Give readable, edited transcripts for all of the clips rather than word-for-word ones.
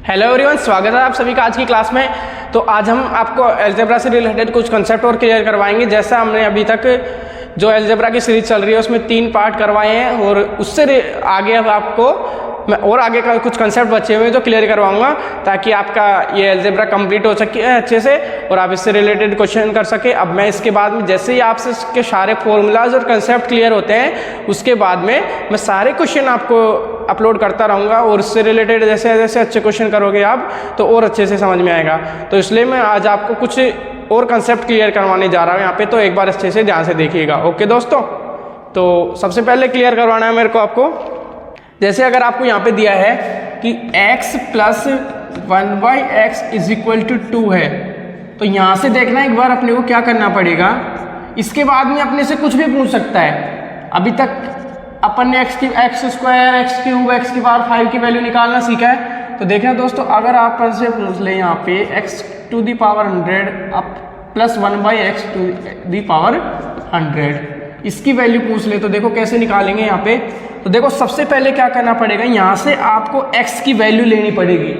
Hello everyone, स्वागत है आप सभी का आज की क्लास में। तो आज हम आपको अलजेब्रा से रिलेटेड कुछ कंसेप्ट और क्लियर करवाएंगे। जैसा हमने अभी तक जो अलजेब्रा की सीरीज चल रही है उसमें 3 पार्ट करवाए हैं और उससे आगे अब आपको मैं और आगे का कुछ कंसेप्ट बचे हुए हैं जो क्लियर करवाऊंगा ताकि आपका ये अलजेब्रा कंप्लीट हो सके अच्छे से और आप इससे रिलेटेड क्वेश्चन कर सके। अब मैं इसके बाद में जैसे ही आपसे इसके सारे फॉर्मूलाज और कंसेप्ट क्लियर होते हैं उसके बाद में मैं सारे क्वेश्चन आपको अपलोड करता रहूँगा और इससे रिलेटेड जैसे जैसे अच्छे क्वेश्चन करोगे आप तो और अच्छे से समझ में आएगा। तो इसलिए मैं आज आपको कुछ और कंसेप्ट क्लियर करवाने जा रहा हूँ यहाँ पे, तो एक बार अच्छे से ध्यान से देखिएगा। ओके दोस्तों, तो सबसे पहले क्लियर करवाना है मेरे को आपको। जैसे अगर आपको यहाँ पे दिया है कि x plus 1/x is equal to 2 है, तो यहाँ से देखना एक बार अपने को क्या करना पड़ेगा। इसके बाद में अपने से कुछ भी पूछ सकता है। अभी तक अपन ने x square, x cube, x की पावर 5 की वैल्यू निकालना सीखा है। तो देखना दोस्तों, अगर आप से पूछ ले यहाँ पे x टू दी पावर 100 अब plus 1/x to the power 100 इसकी वैल्यू पूछ ले, तो देखो कैसे निकालेंगे यहाँ पे। तो देखो सबसे पहले क्या करना पड़ेगा, यहाँ से आपको x की वैल्यू लेनी पड़ेगी।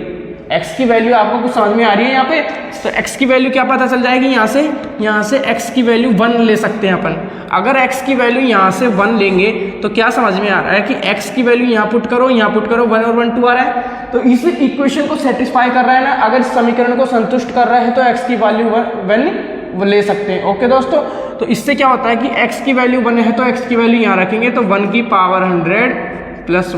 x की वैल्यू आपको कुछ समझ में आ रही है यहाँ पे? तो x की वैल्यू क्या पता चल जाएगी, यहाँ से x की वैल्यू 1 ले सकते हैं अपन। अगर x की वैल्यू यहाँ से 1 लेंगे तो क्या समझ में आ रहा है कि x की वैल्यू यहाँ पुट करो 1 और 1 2 आ रहा है, तो इस इक्वेशन को सेटिस्फाई कर रहा है ना। अगर इस समीकरण को संतुष्ट कर रहा है तो x की वैल्यू 1 वो ले सकते हैं। ओके दोस्तों, तो इससे क्या होता है कि x की वैल्यू 1 है तो x की वैल्यू यहाँ रखेंगे, तो 1 की पावर 100 प्लस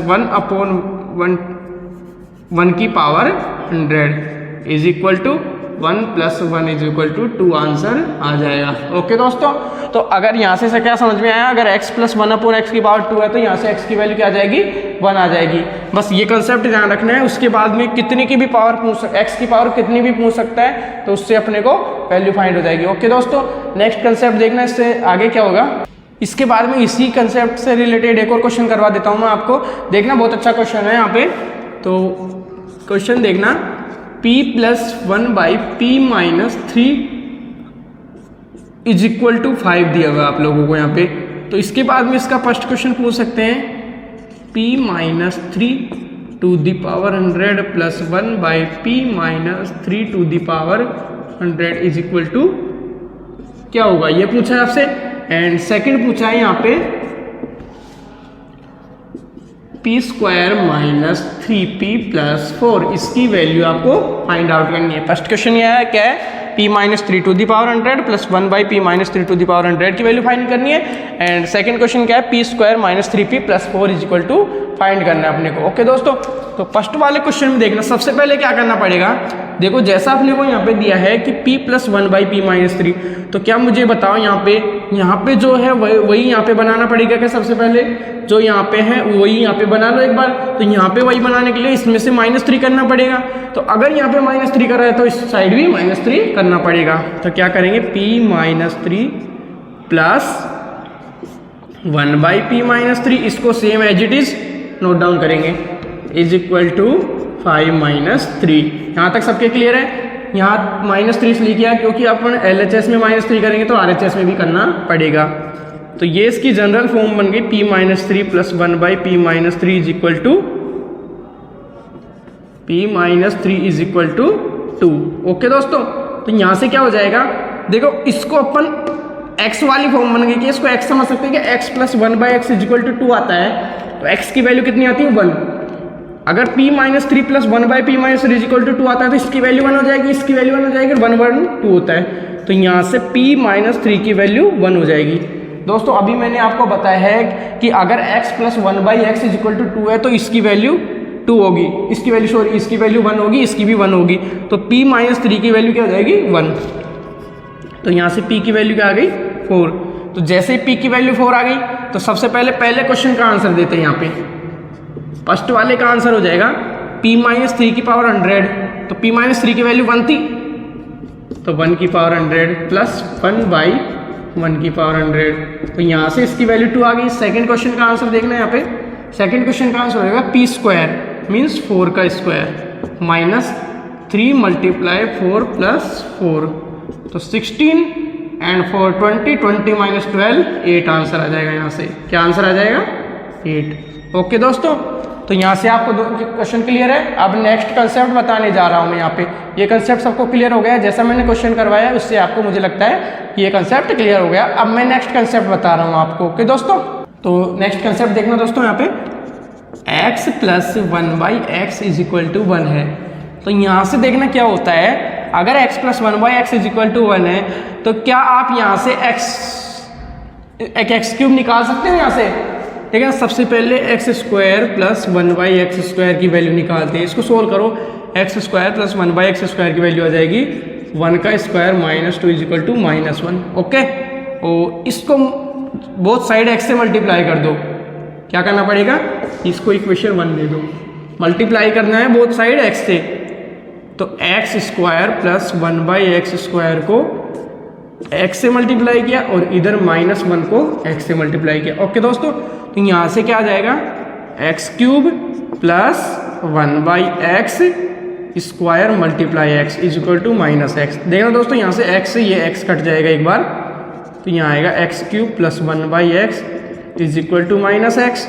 1 की power 100 is equal to 1 plus 1 is equal to 2 answer आ जाएगा। ओके दोस्तों, तो अगर यहाँ से क्या समझ में आया, अगर x प्लस 1/x की पावर 2 है तो यहाँ से x की वैल्यू क्या आ जाएगी, 1 आ जाएगी। बस ये कंसेप्ट ध्यान रखना है। उसके बाद में कितनी की भी पावर पूछ x की पावर कितनी भी पूछ सकता है, तो उससे अपने को वैल्यू फाइंड हो जाएगी। ओके दोस्तों, नेक्स्ट कंसेप्ट देखना, इससे आगे क्या होगा। इसके बाद में इसी कंसेप्ट से रिलेटेड एक और क्वेश्चन करवा देता हूँ मैं आपको। देखना, बहुत अच्छा क्वेश्चन है यहाँ पे। तो क्वेश्चन देखना, p plus 1/p minus 3 is equal to 5 दिया हुआ आप लोगों को यहाँ पे। तो इसके बाद में इसका फर्स्ट क्वेश्चन पूछ सकते हैं, p minus 3 to the power 100 plus 1/p minus 3 to the power 100 is equal to क्या होगा, ये पूछा है आपसे। एंड सेकंड पूछा है यहाँ पे p square minus 3p plus 4 इसकी वैल्यू आपको फाइंड आउट करनी है। फर्स्ट क्वेश्चन ये है, क्या है, p minus 3 to the power 100 plus 1/p minus 3 to the power 100 की वैल्यू फाइंड करनी है। एंड सेकंड क्वेश्चन क्या है, p square minus 3p plus 4 is equal to find करना है अपने को। ओके दोस्तों, तो फर्स्ट वाले क्वेश्चन में देखना, सबसे पहले क्या करना पड़ेगा। देखो जैसा अपने को यहाँ पे दिया है कि p प्लस 1/p माइनस 3, तो क्या मुझे बताओ यहाँ पे जो है वही यहाँ पे बनाना पड़ेगा क्या। सबसे पहले जो यहाँ पे है वही यहाँ पे बना लो एक बार। तो यहाँ पे वही बनाने के लिए इसमें से -3 करना पड़ेगा। तो अगर यहाँ पे -3 कर रहा है तो इस साइड भी -3 करना पड़ेगा। तो क्या करेंगे, p minus 3 plus 1/p minus 3, इसको same as it is note down करेंगे, इज इक्वल टू 5 माइनस 3। यहाँ तक सबके क्लियर है। यहाँ -3 इसलिए किया क्योंकि अपन LHS में -3 करेंगे तो RHS में भी करना पड़ेगा। तो ये इसकी जनरल फॉर्म बन गई, p minus 3 plus 1/p minus 3 is equal to p minus 3 is equal to 2। Okay दोस्तों, तो यहाँ से क्या हो जाएगा, देखो इसको अपन x वाली फॉर्म बन गई कि इसको x समझ सकते हैं कि x plus 1/x is equal to 2 आता है। तो x की वैल्यू कितनी आती है, 1। अगर p minus 3 plus 1/p minus 3 is equal to 2 आता है तो इसकी वैल्यू 1 हो जाएगी, इसकी वैल्यू 1 हो जाएगी, 1 1 2 होता है। तो यहाँ से p माइनस 3 की वैल्यू 1 हो जाएगी। दोस्तों अभी मैंने आपको बताया है कि अगर x plus 1/x is equal to 2 है तो इसकी वैल्यू 2 होगी, इसकी वैल्यू 1 होगी, इसकी भी 1 होगी। तो p माइनस 3 की वैल्यू क्या हो जाएगी, 1। तो यहाँ से p की वैल्यू क्या आ गई, 4। तो जैसे ही p की वैल्यू 4 आ गई तो सबसे पहले क्वेश्चन का आंसर देते हैं। यहाँ पे फर्स्ट वाले का आंसर हो जाएगा p माइनस 3 की पावर 100। तो p माइनस 3 की वैल्यू 1 थी, तो 1 की पावर 100 प्लस 1/1 की पावर 100। तो यहाँ से इसकी वैल्यू 2 आ गई। सेकंड क्वेश्चन का आंसर देखना है यहाँ पे। सेकंड क्वेश्चन का आंसर होगा p स्क्वायर मीन्स 4 का स्क्वायर माइनस 3 मल्टीप्लाई 4 प्लस 4, तो 16 एंड 4 20 माइनस 12 8 आंसर आ जाएगा। यहाँ से क्या आंसर आ जाएगा, 8। ओके दोस्तों, तो यहाँ से आपको क्वेश्चन क्लियर है। अब नेक्स्ट कंसेप्ट बताने जा रहा हूँ मैं यहाँ पे। ये कंसेप्ट सबको क्लियर हो गया है, जैसा मैंने क्वेश्चन करवाया उससे आपको मुझे लगता है कि ये कंसेप्ट क्लियर हो गया। अब मैं नेक्स्ट कंसेप्ट बता रहा हूँ आपको। ओके दोस्तों, तो नेक्स्ट कंसेप्ट देखना दोस्तों, यहाँ पे x plus 1/x is equal to 1 है। तो यहाँ से देखना क्या होता है, अगर x plus 1/x is equal to 1 है तो क्या आप यहाँ से x क्यूब निकाल सकते हो यहाँ से? ठीक है, सबसे पहले x square plus 1/x square की वैल्यू निकालते हैं। इसको सोल्व करो, x square plus 1/x square की वैल्यू आ जाएगी 1 का square minus 2 is equal to -1। Okay, और इसको बोथ साइड x से मल्टीप्लाई कर दो। क्या करना पड़ेगा, इसको इक्वेशन 1 दे दो, मल्टीप्लाई करना है बोथ साइड x से। तो x square plus 1/x square को x से मल्टीप्लाई किया और इधर -1 को x से मल्टीप्लाई किया। ओके दोस्तों, तो यहाँ से क्या आ जाएगा, x cube plus 1/x square multiply x is equal to -x। देखना दोस्तों, यहाँ से x से ये x कट जाएगा एक बार, तो यहाँ आएगा x cube plus 1/x is equal to -x।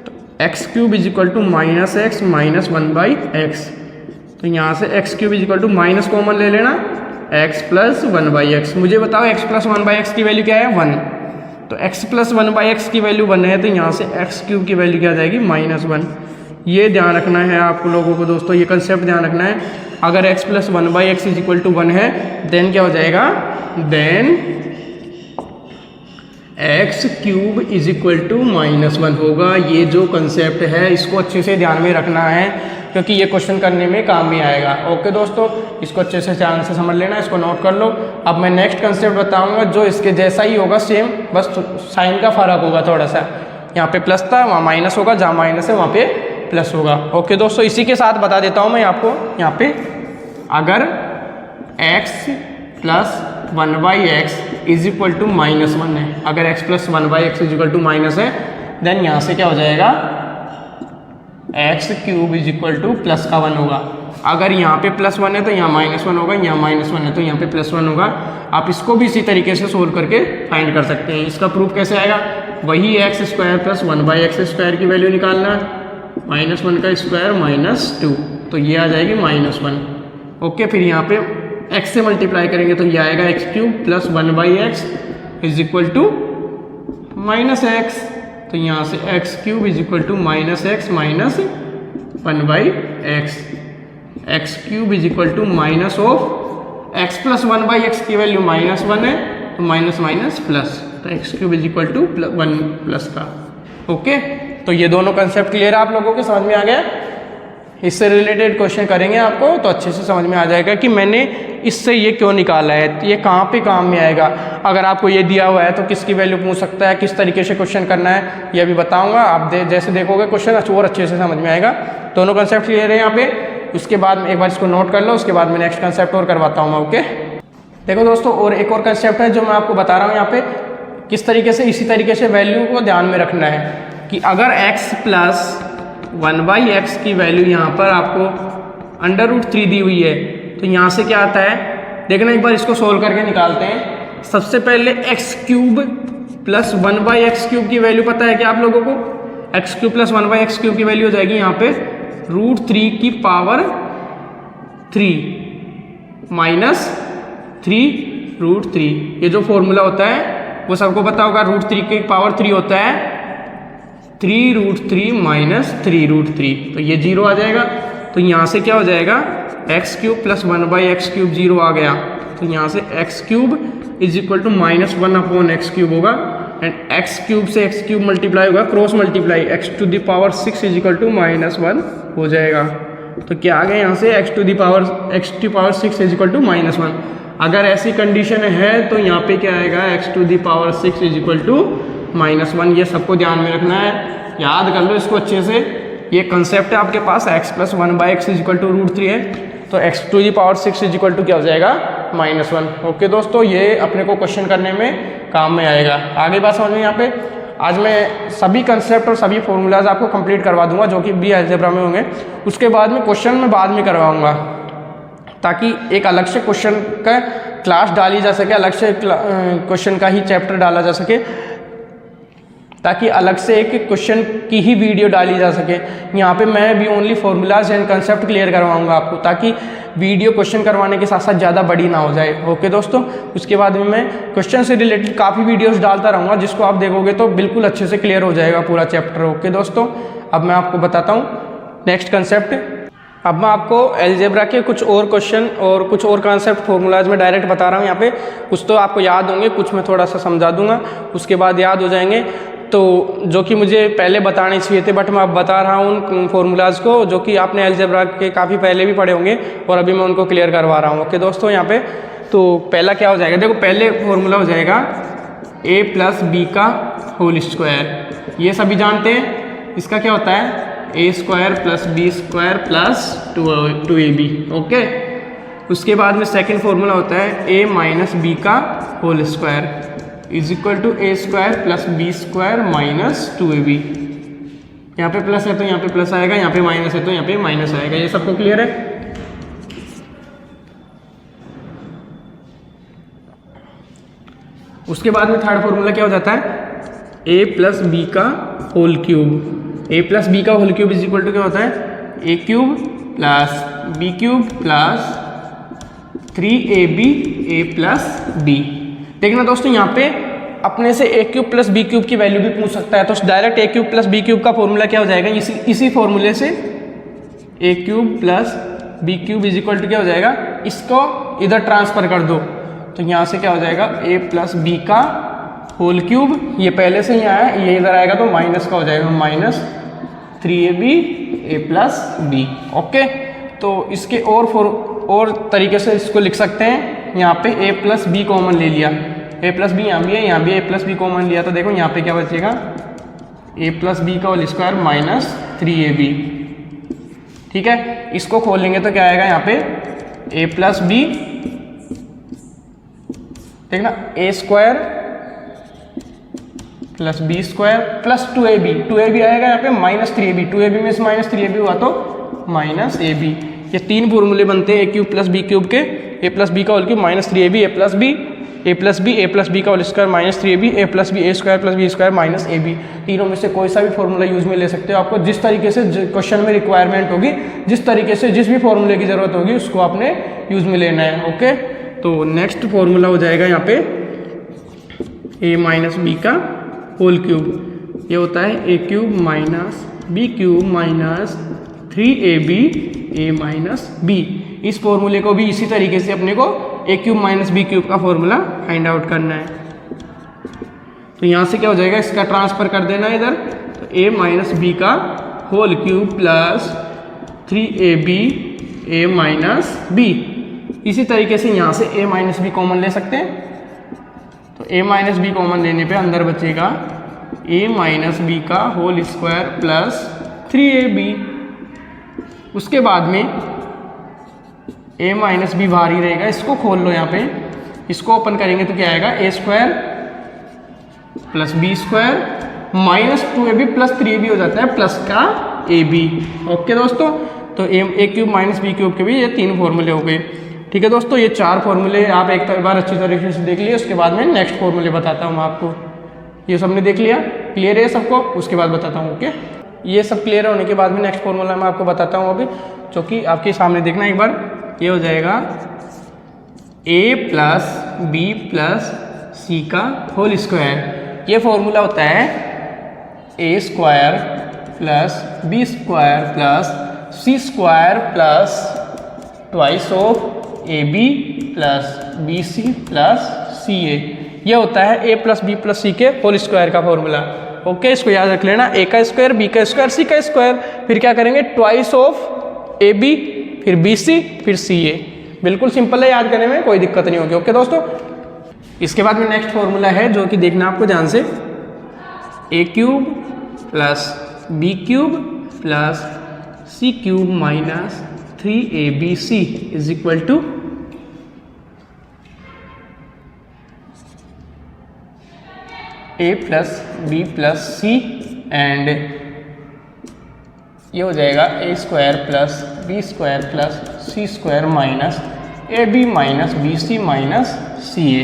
तो x cube is equal to -x minus 1/x। तो यहाँ से x cube is equal to minus common ले लेना, x प्लस 1/x। मुझे बताओ x प्लस 1/x की वैल्यू क्या है, 1। तो x प्लस 1/x की वैल्यू 1 है, तो यहाँ से एक्स क्यूब की वैल्यू क्या आ जाएगी, -1। ये ध्यान रखना है आप लोगों को दोस्तों, ये कंसेप्ट ध्यान रखना है। अगर x plus 1/x is equal to 1 है, देन क्या हो जाएगा, then x cube is equal to -1 होगा। ये जो कंसेप्ट है इसको अच्छे से ध्यान में रखना है, क्योंकि ये क्वेश्चन करने में काम में आएगा। ओके दोस्तों, इसको अच्छे से ध्यान से समझ लेना, इसको नोट कर लो। अब मैं नेक्स्ट कंसेप्ट बताऊंगा जो इसके जैसा ही होगा, सेम, बस साइन का फर्क होगा थोड़ा सा। यहाँ पे प्लस था, वहाँ माइनस होगा, जहाँ माइनस है वहाँ पे प्लस होगा। ओके दोस्तों, इसी के साथ बता देता हूँ मैं आपको, यहाँ पे अगर x plus 1/x is equal to -1 है, अगर x plus 1/x is equal to minus है, देन यहाँ से क्या हो जाएगा, x cube is equal to plus का 1 होगा। अगर यहाँ पे +1 है तो यहाँ -1 होगा, यहाँ -1 है तो यहाँ पे +1 होगा। आप इसको भी इसी तरीके से सोल्व करके फाइंड कर सकते हैं। इसका प्रूफ कैसे आएगा, वही x square plus 1/x square की वैल्यू निकालना, -1 का स्क्वायर -2, तो ये आ जाएगी -1। ओके, फिर यहाँ पे x से मल्टीप्लाई करेंगे तो ये आएगा x cube plus 1/x is equal to -x। तो यहाँ से x cube is equal to -x minus 1/x। X cube is equal to minus of x plus 1/x की वैल्यू -1 है, तो माइनस माइनस प्लस, तो x cube is equal to 1 plus का। Okay, तो ये दोनों कंसेप्ट क्लियर आप लोगों के समझ में आ गया। इससे रिलेटेड क्वेश्चन करेंगे आपको तो अच्छे से समझ में आ जाएगा कि मैंने इससे ये क्यों निकाला है, ये कहाँ पे काम में आएगा। अगर आपको ये दिया हुआ है तो किसकी वैल्यू पूछ सकता है, किस तरीके से क्वेश्चन करना है, ये भी बताऊंगा। आप जैसे देखोगे क्वेश्चन और अच्छे से समझ में आएगा। दोनों कंसेप्ट क्लियर है यहाँ पे। उसके बाद में एक बार इसको नोट कर लो, उसके बाद में नेक्स्ट कंसेप्ट और करवाता हूँ मैं। ओके, देखो दोस्तों, और एक और कंसेप्ट है जो मैं आपको बता रहा हूँ यहाँ पे, किस तरीके से, इसी तरीके से वैल्यू को ध्यान में रखना है कि अगर x प्लस 1/x की वैल्यू यहाँ पर आपको √3 दी हुई है, तो यहाँ से क्या आता है, देखना एक बार इसको सोल्व करके निकालते हैं। सबसे पहले x cube plus 1/x cube की वैल्यू पता है क्या आप लोगों को, x cube plus 1/x cube की वैल्यू हो जाएगी यहाँ पे √3 की पावर 3 माइनस 3√3। ये जो फॉर्मूला होता है वो सबको पता होगा, √3 की पावर 3 होता है 3√3 माइनस 3√3, तो ये 0 आ जाएगा। तो यहाँ से क्या हो जाएगा, x cube plus 1/x cube 0 आ गया, तो यहाँ से x cube is equal to -1/x cube होगा, एंड एक्स क्यूब से एक्स क्यूब मल्टीप्लाई होगा, cross multiply, x⁻6 is equal to -1 हो जाएगा। तो क्या आ गया यहाँ से, x⁻6 इज इक्वल टू -1। अगर ऐसी कंडीशन है तो यहाँ पे क्या आएगा, x⁻6 इज इक्वल टू -1। ये सबको ध्यान में रखना है, याद कर लो इसको अच्छे से। ये कंसेप्ट है आपके पास, x plus 1/x is equal to √3 है, तो x⁻6 इज इक्वल टू क्या हो जाएगा, -1। ओके दोस्तों, ये अपने को क्वेश्चन करने में काम में आएगा। आगे बात समझ में यहाँ पे। आज मैं सभी कंसेप्ट और सभी फॉर्मूलाज आपको कंप्लीट करवा दूंगा जो कि बी अलजेब्रा में होंगे। उसके बाद में क्वेश्चन में बाद में करवाऊंगा, ताकि एक अलग से क्वेश्चन का क्लास डाली जा सके, अलग से क्वेश्चन का ही चैप्टर डाला जा सके, ताकि अलग से एक क्वेश्चन की ही वीडियो डाली जा सके। यहाँ पे मैं भी only formulas and concept clear करवाऊँगा आपको, ताकि वीडियो क्वेश्चन करवाने के साथ साथ ज़्यादा बड़ी ना हो जाए। ओके दोस्तों, उसके बाद में मैं क्वेश्चन से रिलेटेड काफ़ी वीडियोस डालता रहूँगा, जिसको आप देखोगे तो बिल्कुल अच्छे से क्लियर हो जाएगा पूरा चैप्टर। ओके दोस्तों, अब मैं आपको बताता हूँ नेक्स्ट कंसेप्ट। अब मैं आपको अलजेब्रा के कुछ और क्वेश्चन और कुछ और कॉन्सेप्ट फॉर्मूलाज में डायरेक्ट बता रहा हूँ। यहाँ पे कुछ तो आपको याद होंगे, कुछ मैं थोड़ा सा समझा दूंगा, उसके बाद याद हो जाएंगे, तो जो कि मुझे पहले बताने चाहिए थे, बट मैं अब बता रहा हूँ उन फॉर्मूलाज को जो कि आपने अलजेब्रा के काफ़ी पहले भी पढ़े होंगे और अभी मैं उनको क्लियर करवा रहा हूँ। ओके दोस्तों, यहाँ पे तो पहला क्या हो जाएगा, देखो पहले फॉर्मूला हो जाएगा a प्लस बी का होल स्क्वायर। ये सभी जानते हैं, इसका क्या होता है a square plus B square plus 2ab। Okay, उसके बाद में सेकंड फॉर्मूला होता है a माइनस बी का whole square is equal to a square plus B square minus 2ab। यहाँ पे प्लस है तो यहाँ पे प्लस आएगा, यहाँ पे माइनस है तो यहाँ पे माइनस आएगा। ये सबको क्लियर है। उसके बाद में थर्ड फॉर्मूला क्या हो जाता है, a प्लस बी का whole cube. a plus B का whole cube is equal to क्या होता है, a cube plus B cube plus 3ab a plus b। देखना दोस्तों, यहाँ पे अपने से a cube plus B cube की वैल्यू भी पूछ सकता है, तो direct a cube plus B cube का फॉर्मूला क्या हो जाएगा, इसी फॉर्मूले से a cube plus B cube is equal to क्या हो जाएगा, इसको इधर ट्रांसफर कर दो, तो यहाँ से क्या हो जाएगा a प्लस बी का होल क्यूब। ये पहले से यहाँ है, ये इधर आएगा तो माइनस का हो जाएगा, minus 3ab a plus b. Okay, तो इसके और तरीके से इसको लिख सकते हैं। यहाँ पे a प्लस बी कॉमन ले लिया, a प्लस बी यहाँ भी है, यहाँ भी a प्लस बी कॉमन लिया, तो देखो यहाँ पे क्या बचेगा, a प्लस बी का होल स्क्वायर माइनस 3ab। ठीक है, इसको खोलेंगे तो क्या आएगा, यहाँ पे a प्लस बी, देखना a square plus B square plus 2ab आएगा, यहाँ पे माइनस 3ab, 2ab में से माइनस 3ab हुआ तो माइनस ab। ये तीन फॉर्मूले बनते हैं a cube plus B cube के, a प्लस बी का whole cube minus 3ab a plus B, a plus B का whole square minus 3ab a plus B, a square plus B square minus ab। तीनों में से कोई सा भी formula use में ले सकते हो, आपको जिस तरीके से क्वेश्चन में रिक्वायरमेंट होगी, जिस तरीके से जिस भी फॉर्मूले की जरूरत होगी उसको आपने यूज में लेना है। ओके, तो नेक्स्ट फॉर्मूला हो जाएगा यहाँ पे a माइनस बी का होल क्यूब। ये होता है a cube minus b cube minus 3ab a minus b। इस फॉर्मूले को भी इसी तरीके से अपने को a cube minus b cube का फॉर्मूला फाइंड आउट करना है। तो यहाँ से क्या हो जाएगा, इसका ट्रांसफर कर देना है इधर, तो a माइनस बी का whole cube plus 3ab a minus b। इसी तरीके से यहाँ से a माइनस बी कॉमन ले सकते हैं, तो a माइनस बी कॉमन लेने पे अंदर बचेगा a माइनस बी का होल स्क्वायर प्लस 3ab। उसके बाद में a माइनस बी बाहर ही रहेगा, इसको खोल लो, यहाँ पे इसको ओपन करेंगे तो क्या आएगा, a square plus B square minus 2ab plus 3ab हो जाता है प्लस का ab। ओके दोस्तों, तो a cube minus b cube के भी ये तीन फॉर्मूले हो गए। ठीक है दोस्तों, ये चार फॉर्मूले आप एक बार अच्छी तरीके से देख लिए, उसके बाद में नेक्स्ट फॉर्मूले बताता हूँ आपको। ये सबने देख लिया, क्लियर है सबको, उसके बाद बताता हूँ। ओके, ये सब क्लियर होने के बाद में नेक्स्ट फॉर्मूला मैं आपको बताता हूँ अभी, जो कि आपके सामने देखना एक बार। ये हो जाएगा a plus B plus C का होल स्क्वायर। ये फॉर्मूला होता है a square plus B square plus C square plus twice of ab plus B C plus C A. ये होता है a plus B plus C के whole square का formula. Okay, इसको याद रख लेना, a का स्क्वायर बी का स्क्वायर सी का स्क्वायर, फिर क्या करेंगे, ट्वाइस ऑफ ए बी, फिर बी सी, फिर सी ए। बिल्कुल सिंपल है, याद करने में कोई दिक्कत नहीं होगी। ओके दोस्तों, इसके बाद में नेक्स्ट फॉर्मूला है जो कि देखना आपको ध्यान से, a cube plus B cube plus C cube minus 3abc is equal to a plus B plus C and ये हो जाएगा a square plus B square plus C square minus ab minus B C minus C A.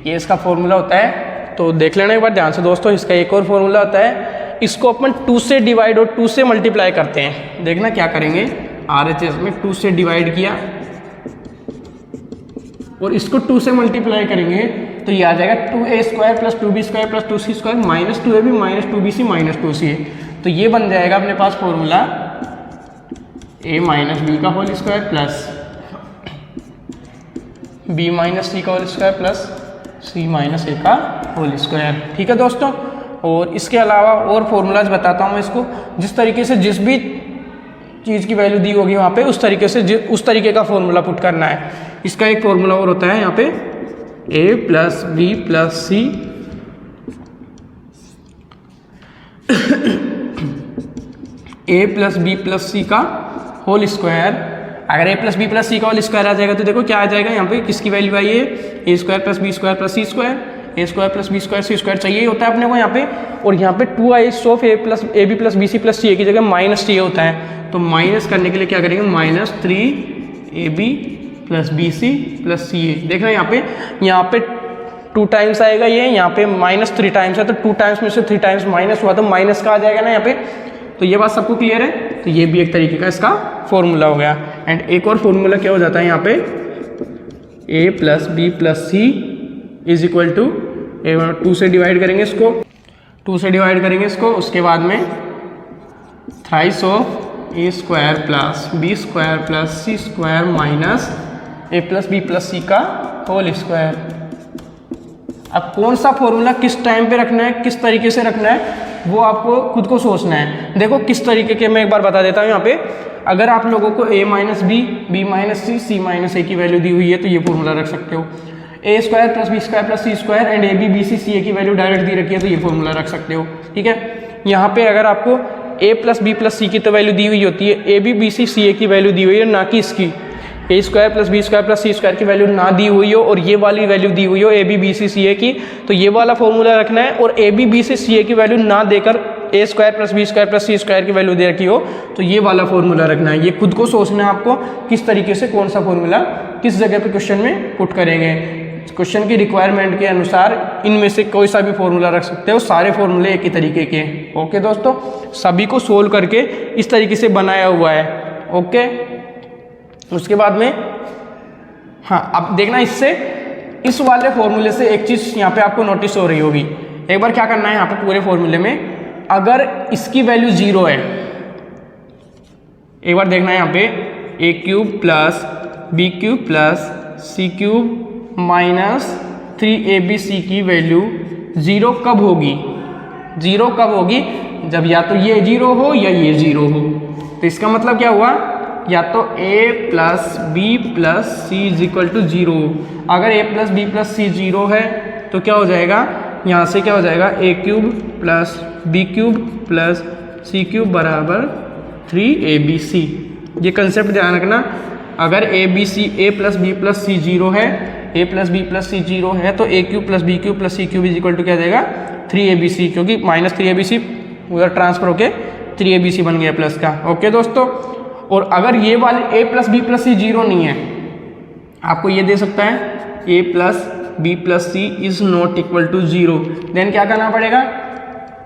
ये इसका formula होता है तो देख लेना एक बार ध्यान से दोस्तों। इसका एक और फॉर्मूला होता है, इसको अपन 2 से डिवाइड और 2 से मल्टीप्लाई करते हैं। देखना क्या करेंगे, RHS में 2 से डिवाइड किया और इसको 2 से मल्टीप्लाई करेंगे तो ये आ जाएगा 2a² + 2b² + 2c² - 2ab - 2bc - 2ca। तो ये बन जाएगा अपने पास फॉर्मूला a - b का whole square plus b - c का whole square plus c - a का होल स्क्वायर। ठीक है दोस्तों। और इसके अलावा और फॉर्मूलाज बताता हूँ मैं इसको। जिस तरीके से जिस भी चीज़ की वैल्यू दी होगी वहाँ पे उस तरीके से उस तरीके का फॉर्मूला पुट करना है। इसका एक फॉर्मूला और होता है यहाँ पे a + b + c a + b + c का होल स्क्वायर। अगर a + b + c का होल स्क्वायर आ जाएगा तो देखो क्या आ जाएगा, यहाँ पे किसकी वैल्यू आई है, a² + b² + c², a² + b² c² चाहिए होता है अपने को यहाँ पे। और यहाँ पे 2i of ab + bc + ca की जगह -ca होता है। तो माइनस करने के लिए क्या करेंगे, -3ab + bc + ca। देखना यहाँ पे 2 टाइम्स आएगा ये, यहाँ पे -3 टाइम्स है तो 2 टाइम्स में से 3 टाइम्स माइनस हुआ तो माइनस का आ जाएगा ना यहाँ पे। तो ये बात सबको क्लियर है। तो ये भी एक तरीके का इसका फॉर्मूला हो गया। एंड एक और फॉर्मूला क्या हो जाता है यहाँ पे, a + b + c = 2 से डिवाइड करेंगे इसको, 2 से डिवाइड करेंगे इसको। उसके बाद में thrice of a² + b² + c² - a + b + c का होल स्क्वायर। अब कौन सा फॉर्मूला किस टाइम पे रखना है, किस तरीके से रखना है, वो आपको खुद को सोचना है। देखो किस तरीके के, मैं एक बार बता देता हूँ यहाँ पे। अगर आप लोगों को a - b, b - c, c - a की वैल्यू दी हुई है तो ये फॉर्मूला रख सकते हो। a² + b² + c² and ab bc ca की वैल्यू डायरेक्ट दी रखी है तो ये फॉर्मूला रख सकते हो। ठीक है। यहाँ पे अगर आपको a + b + c की तो वैल्यू दी हुई होती है, ab bc ca की वैल्यू दी हुई है, ना कि इसकी a² + b² + c² की वैल्यू ना दी हुई हो और ये वाली वैल्यू दी हुई हो ab bc ca की, तो ये वाला फॉर्मूला रखना है। और ab bc ca की वैल्यू ना देकर a² + b² + c² की वैल्यू दे रखी हो तो ये वाला फॉर्मूला रखना है। ये खुद को सोचना है आपको किस तरीके से कौन सा फॉर्मूला किस जगह पे क्वेश्चन में पुट करेंगे। क्वेश्चन की रिक्वायरमेंट के अनुसार इनमें से कोई सा भी फॉर्मूला रख सकते हो, सारे फॉर्मूले एक ही तरीके के। ओके दोस्तों, सभी को सोल्व करके इस तरीके से बनाया हुआ है। ओके, उसके बाद में हाँ, अब देखना इससे इस वाले फॉर्मूले से एक चीज़ यहाँ पे आपको नोटिस हो रही होगी। एक बार क्या करना है यहाँ पे पूरे फॉर्मूले में, अगर इसकी वैल्यू 0 है, एक बार देखना है यहाँ पे a³ + b³ + c³ - 3abc की वैल्यू 0 कब होगी, 0 कब होगी, जब या तो ये 0 हो या ये 0 हो। तो इसका मतलब क्या हुआ, या तो a + b + c = 0। अगर a + b + c 0 है तो क्या हो जाएगा, यहाँ से क्या हो जाएगा, a³ + b³ + c³ = 3abc। ये कंसेप्ट ध्यान रखना। अगर a + b + c 0 है, a + b + c 0 है तो a³ + b³ + c³ क्या जाएगा, 3abc, क्योंकि -3abc उधर ट्रांसफर होके 3abc बन गया प्लस का। ओके दोस्तों, और अगर ये वाले a + b + c 0 नहीं है, आपको ये दे सकता है a + b + c ≠ 0, देन क्या करना पड़ेगा,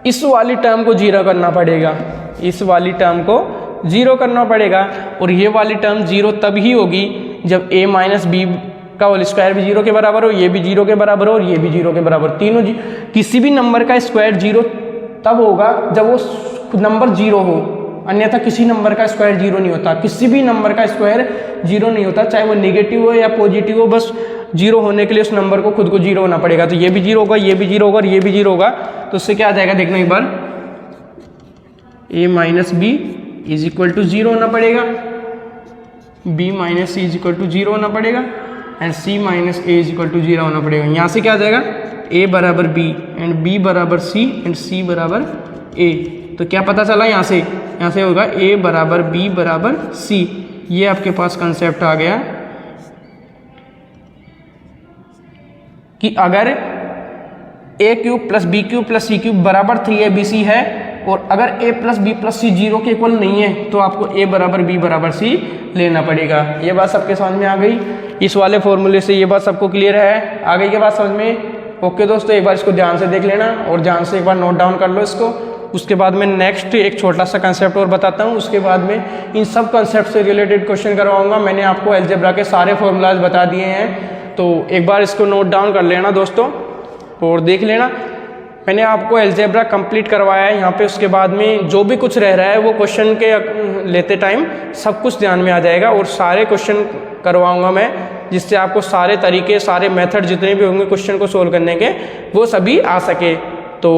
इस वाली टर्म को 0 करना पड़ेगा, इस वाली टर्म को 0 करना पड़ेगा। और ये वाली टर्म 0 तब ही होगी जब a - b का होल स्क्वायर भी 0 के बराबर हो, ये भी 0 के बराबर हो और ये भी 0 के बराबर, तीनों किसी भी नंबर का स्क्वायर 0 तब होगा जब वो नंबर 0 हो, अन्यथा किसी नंबर का स्क्वायर 0 नहीं होता। किसी भी नंबर का स्क्वायर 0 नहीं होता, चाहे वो नेगेटिव हो या पॉजिटिव हो, बस 0 होने के लिए उस नंबर को खुद को 0 होना पड़ेगा। तो ये भी 0 होगा, ये भी 0 होगा और ये भी 0 होगा। तो उससे क्या आ जाएगा, देखना एक बार, a - b = 0 होना पड़ेगा, b - c = 0 होना पड़ेगा एंड c - a = 0 होना पड़ेगा। यहाँ से क्या आ जाएगा, a = b and b = c and c = a। तो क्या पता चला यहाँ से होगा a = b = c। ये आपके पास कंसेप्ट आ गया कि अगर a³ + b³ + c³ = 3abc है और अगर a + b + c 0 के इक्वल नहीं है तो आपको a = b = c लेना पड़ेगा। ये बात सबके समझ में आ गई। इस वाले फॉर्मूले से ये बात सबको क्लियर है, आ गई ये बात समझ में। ओके दोस्तों, एक बार इसको ध्यान से देख लेना और ध्यान से एक बार नोट डाउन कर लो इसको। उसके बाद में नेक्स्ट एक छोटा सा कंसेप्ट और बताता हूँ, उसके बाद में इन सब कंसेप्ट से रिलेटेड क्वेश्चन करवाऊंगा। मैंने आपको अलजेब्रा के सारे फॉर्मूलाज बता दिए हैं, तो एक बार इसको नोट डाउन कर लेना दोस्तों और देख लेना। मैंने आपको अलजेब्रा कंप्लीट करवाया है यहाँ पे। उसके बाद में जो भी कुछ रह रहा है वो क्वेश्चन के लेते टाइम सब कुछ ध्यान में आ जाएगा और सारे क्वेश्चन करवाऊंगा मैं, जिससे आपको सारे तरीके, सारे मेथड जितने भी होंगे क्वेश्चन को सोल्व करने के, वो सभी आ सके। तो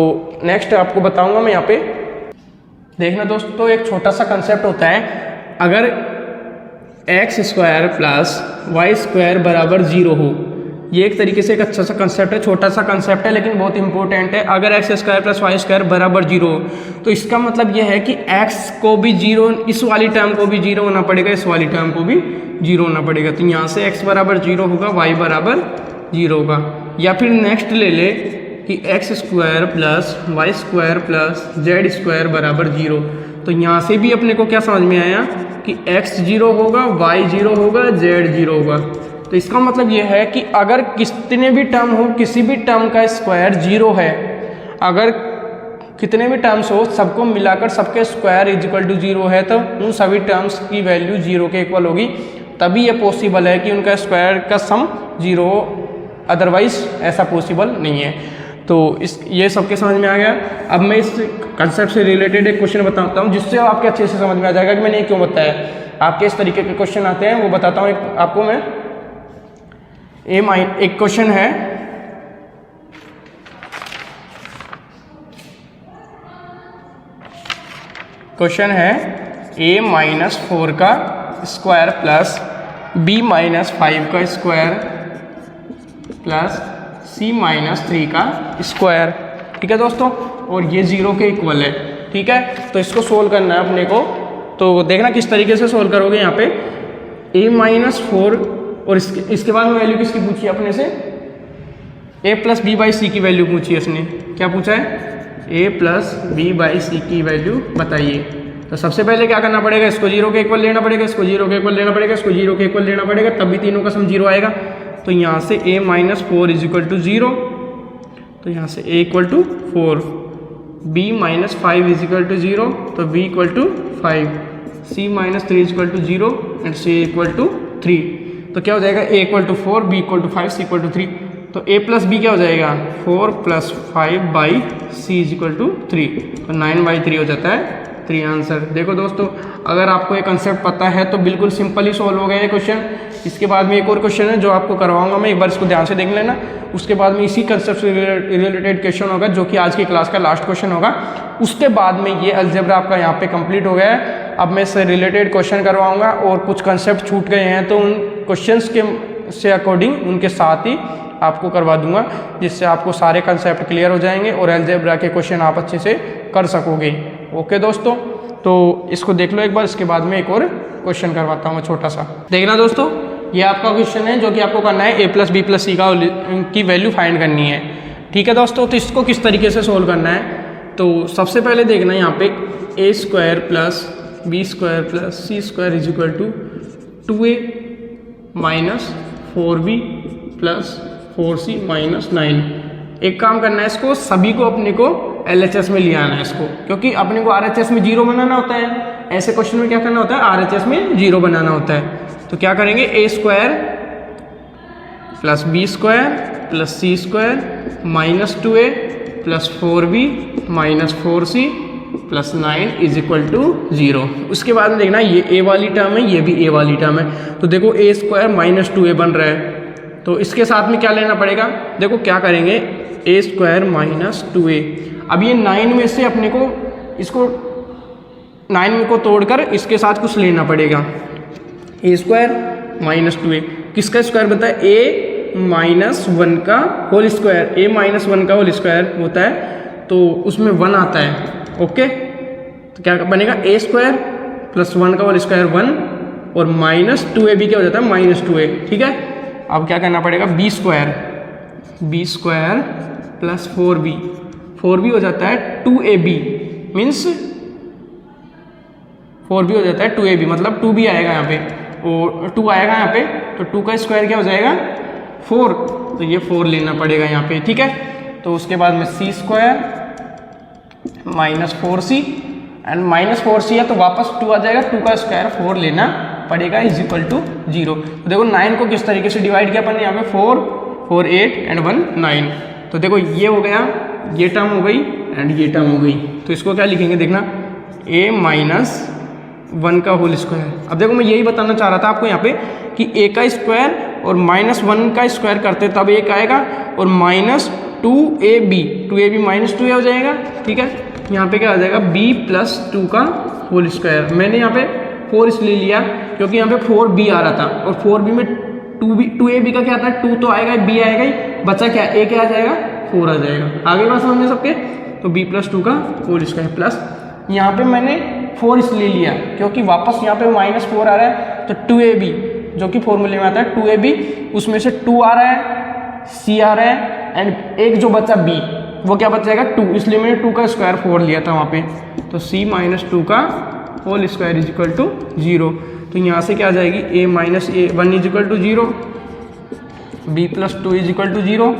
नेक्स्ट आपको बताऊंगा मैं यहाँ पे। देखना दोस्तों, एक छोटा सा कंसेप्ट होता है, अगर x square plus y square बराबर 0 हो। ये एक तरीके से एक अच्छा सा कंसेप्ट है, छोटा सा कंसेप्ट है लेकिन बहुत इंपॉर्टेंट है। अगर x square plus y square बराबर 0 हो तो इसका मतलब ये है कि एक्स को भी 0, इस वाली टर्म को भी 0 होना पड़ेगा, इस वाली टर्म को भी 0 होना पड़ेगा। तो यहाँ से एक्स बराबर 0 होगा, वाई बराबर 0 होगा। या फिर नेक्स्ट ले ले कि x square plus y square plus z square बराबर 0। तो यहाँ से भी अपने को क्या समझ में आया कि x 0 होगा, y 0 होगा, z 0 होगा। तो इसका मतलब ये है कि अगर कितने भी टर्म हो, किसी भी टर्म का स्क्वायर 0 है, अगर कितने भी टर्म्स हो सबको मिलाकर सबके स्क्वायर इज इक्वल टू 0 है, तो उन सभी टर्म्स की वैल्यू 0 के इक्वल होगी। तभी ये पॉसिबल है कि उनका स्क्वायर का सम 0 हो, अदरवाइज ऐसा पॉसिबल नहीं है। तो ये सबके समझ में आ गया। अब मैं इस कंसेप्ट से रिलेटेड एक क्वेश्चन बताता हूँ जिससे आपके अच्छे से समझ में आ जाएगा कि मैंने ये क्यों बताया। आपके इस तरीके के क्वेश्चन आते हैं, वो बताता हूँ आपको मैं। एक क्वेश्चन है, क्वेश्चन है a-4 का स्क्वायर प्लस b-5 का स्क्वायर प्लस c-3 का स्क्वायर। ठीक है दोस्तों, और ये 0 के इक्वल है। ठीक है, तो इसको सोल्व करना है अपने को। तो देखना किस तरीके से सोल्व करोगे। यहाँ पे a-4 और इसके बाद में वैल्यू किसकी पूछी है अपने से, a प्लस b बाई सी की वैल्यू पूछी है इसने। क्या पूछा है, a प्लस b बाई सी की वैल्यू बताइए। तो सबसे पहले क्या करना पड़ेगा, इसको 0 के इक्वल लेना पड़ेगा, इसको 0 के इक्वल लेना पड़ेगा, इसको 0 के इक्वल लेना पड़ेगा, तभी तीनों का सम 0 आएगा। तो यहाँ से a-4 इज इक्वल टू 0, तो यहाँ से a equal to 4, b-5 is equal to 0, तो b equal to 5, c-3 is equal to 0 and c equal to 3। तो क्या हो जाएगा, a equal to 4, b equal to 5, c equal to 3। तो a plus b क्या हो जाएगा, 4 plus 5 by c is equal to 3, तो 9/3 हो जाता है 3 आंसर। देखो दोस्तों, अगर आपको ये कंसेप्ट पता है तो बिल्कुल सिंपल ही सॉल्व हो गया ये क्वेश्चन। इसके बाद में एक और क्वेश्चन है जो आपको करवाऊंगा मैं, एक बार इसको ध्यान से देख लेना। उसके बाद में इसी कंसेप्ट से रिलेटेड क्वेश्चन होगा जो कि आज की क्लास का लास्ट क्वेश्चन होगा। उसके बाद में ये अलजेब्रा आपका यहाँ पे कंप्लीट हो गया है। अब मैं इससे रिलेटेड क्वेश्चन करवाऊंगा और कुछ कंसेप्ट छूट गए हैं तो उन क्वेश्चंस के से अकॉर्डिंग उनके साथ ही आपको करवा दूंगा, जिससे आपको सारे कंसेप्ट क्लियर हो जाएंगे और अलजेब्रा के क्वेश्चन आप अच्छे से कर सकोगे। ओके दोस्तों, तो इसको देख लो एक बार। इसके बाद में एक और क्वेश्चन करवाता हूँ छोटा सा। देखना दोस्तों, ये आपका क्वेश्चन है जो कि आपको करना है a प्लस बी प्लस सी की वैल्यू फाइंड करनी है। ठीक है दोस्तों, तो इसको किस तरीके से सोल्व करना है, तो सबसे पहले देखना यहाँ पे a square plus B square plus C square is equal to 2a minus 4b plus 4c minus 9। एक काम करना है, इसको सभी को अपने को LHS में ले आना है इसको, क्योंकि अपने को RHS में 0 बनाना होता है। ऐसे क्वेश्चन में क्या करना होता है, RHS में 0 बनाना होता है। तो क्या करेंगे, a square plus B square plus C square minus 2a plus 4b minus 4c plus 9 is equal to 0। उसके बाद में देखना ये a वाली टर्म है, ये भी a वाली टर्म है। तो देखो a स्क्वायर माइनस 2a बन रहा है, तो इसके साथ में क्या लेना पड़ेगा, देखो क्या करेंगे, a स्क्वायर माइनस 2a। अब ये 9 में से अपने को इसको 9 में को तोड़कर इसके साथ कुछ लेना पड़ेगा। a स्क्वायर माइनस 2a किसका स्क्वायर बनता है, a माइनस 1 का होल स्क्वायर। a माइनस 1 का होल स्क्वायर होता है तो उसमें 1 आता है। ओके, तो क्या बनेगा, a स्क्वायर प्लस 1 का होल स्क्वायर 1 और माइनस 2a भी क्या हो जाता है, माइनस 2a। ठीक है, अब क्या करना पड़ेगा, b स्क्वायर प्लस 4b हो जाता है 2ab, मीन्स 4b हो जाता है 2ab, मतलब 2b आएगा यहाँ पे और 2 आएगा यहाँ पे, तो 2 का स्क्वायर क्या हो जाएगा 4, तो ये 4 लेना पड़ेगा यहाँ पे, ठीक है। तो उसके बाद में C square minus 4c and minus 4c है तो वापस 2 आ जाएगा, 2 का स्क्वायर 4 लेना पड़ेगा इज इक्वल टू 0। तो देखो 9 को किस तरीके से डिवाइड किया अपन ने, यहाँ पे 4, 4, 8 एंड 1, 9। तो देखो ये हो गया, ये टर्म हो गई एंड ये टर्म हो गई। तो इसको क्या लिखेंगे देखना, a माइनस 1 का होल स्क्वायर। अब देखो मैं यही बताना चाह रहा था आपको यहाँ पे कि a का स्क्वायर और माइनस 1 का स्क्वायर करते तब एक आएगा, और माइनस 2ab माइनस 2a हो जाएगा, ठीक है। यहाँ पे क्या आ जाएगा b प्लस 2 का होल स्क्वायर। मैंने यहाँ पे 4 इसलिए लिया क्योंकि यहाँ पे 4b आ रहा था, और 4b में 2ab का क्या आता है, 2 तो आएगा, b आएगा ही, बचा क्या, a क्या आ जाएगा, 4 आ जाएगा। आगे बात समझ में सबके, तो b प्लस 2 का होल स्क्वायर प्लस यहाँ पे मैंने 4 इसलिए लिया क्योंकि वापस यहाँ पे माइनस 4 आ रहा है, तो 2ab जो कि फॉर्मूले में आता है 2ab, उसमें से 2 आ रहा है, c आ रहा है एंड एक जो बचा b, वो क्या बच जाएगा 2, इसलिए मैंने 2 का स्क्वायर 4 लिया था वहाँ पे। तो c माइनस 2 का whole square is equal to 0। तो यहाँ से क्या आ जाएगी, a minus 1 is equal to 0, b plus 2 is equal to 0,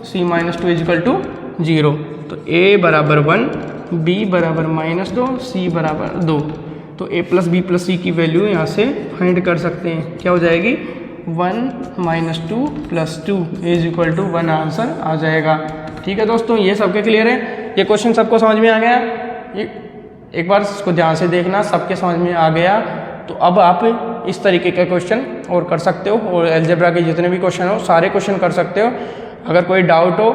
c minus 2 is equal to 0। तो a बराबर 1, b बराबर माइनस 2, c बराबर 2। तो a plus b plus c की वैल्यू यहाँ से फाइंड कर सकते हैं, क्या हो जाएगी 1 minus 2 plus 2 is equal to 1 answer आ जाएगा। ठीक है दोस्तों, ये सबके क्लियर है, ये क्वेश्चन सबको समझ में आ गया। ये एक बार इसको ध्यान से देखना, सबके समझ में आ गया तो अब आप इस तरीके के क्वेश्चन और कर सकते हो, और अलजेब्रा के जितने भी क्वेश्चन हो सारे क्वेश्चन कर सकते हो। अगर कोई डाउट हो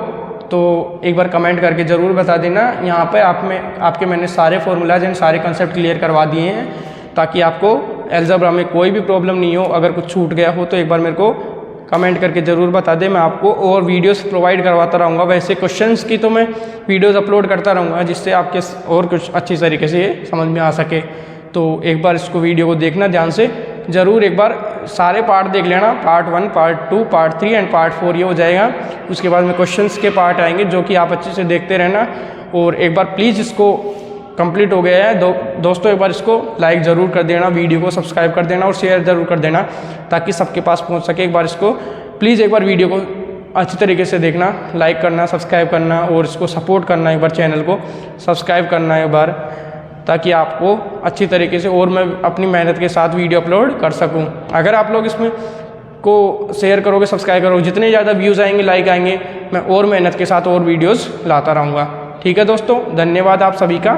तो एक बार कमेंट करके ज़रूर बता देना। यहाँ पे आपके मैंने सारे फॉर्मूलाज एंड सारे कंसेप्ट क्लियर करवा दिए हैं ताकि आपको अलजेब्रा में कोई भी प्रॉब्लम नहीं हो। अगर कुछ छूट गया हो तो एक बार मेरे को कमेंट करके ज़रूर बता दें, मैं आपको और वीडियोस प्रोवाइड करवाता रहूँगा। वैसे क्वेश्चंस की तो मैं वीडियोस अपलोड करता रहूँगा जिससे आपके और कुछ अच्छी तरीके से समझ में आ सके। तो एक बार इसको वीडियो को देखना ध्यान से, ज़रूर एक बार सारे पार्ट देख लेना, part 1, part 2, part 3 and part 4 ये हो जाएगा। उसके बाद में क्वेश्चंस के पार्ट आएंगे जो कि आप अच्छे से देखते रहना। और एक बार प्लीज़ इसको कंप्लीट हो गया है दोस्तों, एक बार इसको लाइक ज़रूर कर देना, वीडियो को सब्सक्राइब कर देना और शेयर ज़रूर कर देना ताकि सबके पास पहुंच सके। एक बार इसको प्लीज़ एक बार वीडियो को अच्छी तरीके से देखना, लाइक करना, सब्सक्राइब करना और इसको सपोर्ट करना, एक बार चैनल को सब्सक्राइब करना एक बार, ताकि आपको अच्छी तरीके से और मैं अपनी मेहनत के साथ वीडियो अपलोड कर सकूं। अगर आप लोग इसमें को शेयर करोगे, सब्सक्राइब करोगे, जितने ज़्यादा व्यूज़ आएंगे, लाइक आएंगे, मैं और मेहनत के साथ और वीडियोज़ लाता रहूँगा। ठीक है दोस्तों, धन्यवाद आप सभी का।